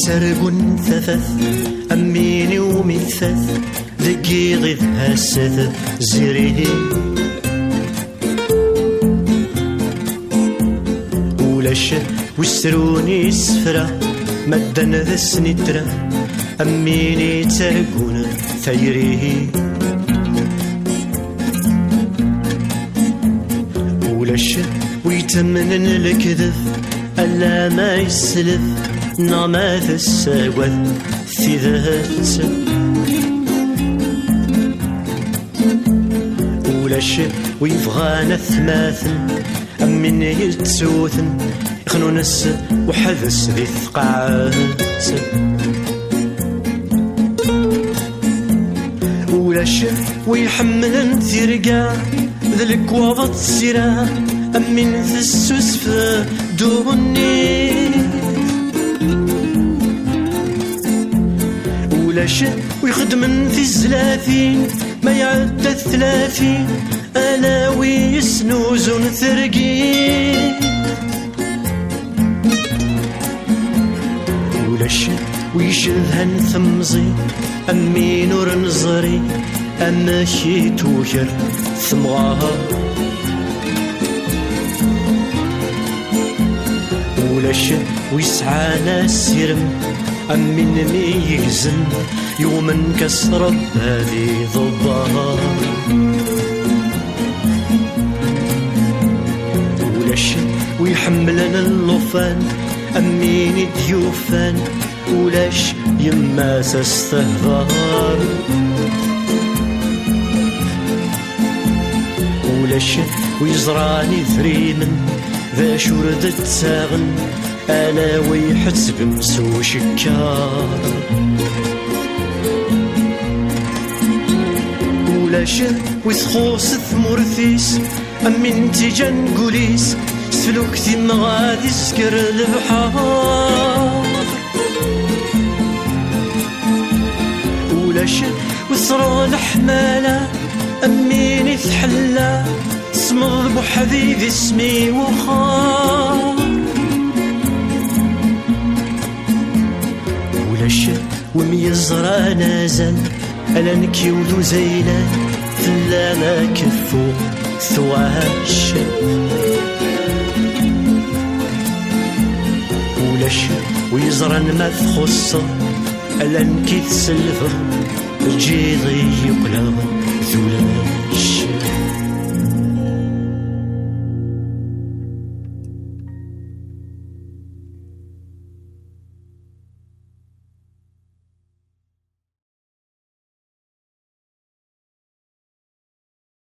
ويترقن ثفث أميني ومثث ذقي غيظ هاسث زيريه ولاش ويسروني سفرة مدن ذا سنترة أميني ترقن ثيريه ولاش ويتمنن الكذب ألا ما يسلف نعمة السواد في ذات ولاش ويبغانا ثماثن أمين يتسوثن يخنو نس وحذس ذي ثقعات ولاش ويحملن ثيرقا ذلك وضط سيرا أمين ذي السوسفة دوني ولاش ويخدمن في الزلافين ما يعدى 30 ألا ويسنوزون ثرقين ولاش ويشذهن ثمزي أمي نور نظري أما شي توجر ثمغاها ولاش ويسعانا السيرم أمين مي يهزن يوم كسر هذه ضبها ولاش ويحملنا اللوفان أمين ديوفان ولاش يماس استهضار ولاش ويزراني ثريمن ذا شورد تساغن ألا ويحسب مسو شكار ولاش ويسخوص ثمورثيس أمين تيجان قوليس سلوك ثم غادي سكر البحار ولاش وصرا الحمالة أمين يتحلى اسمه بو حبيبي اسمي وخار ولاش وميزرا نازل ألا نكيوذو زينة فلا ما كفو ثواش ولاش ويزرا ما تخص ألا نكي تسلفر الجيضي يقلب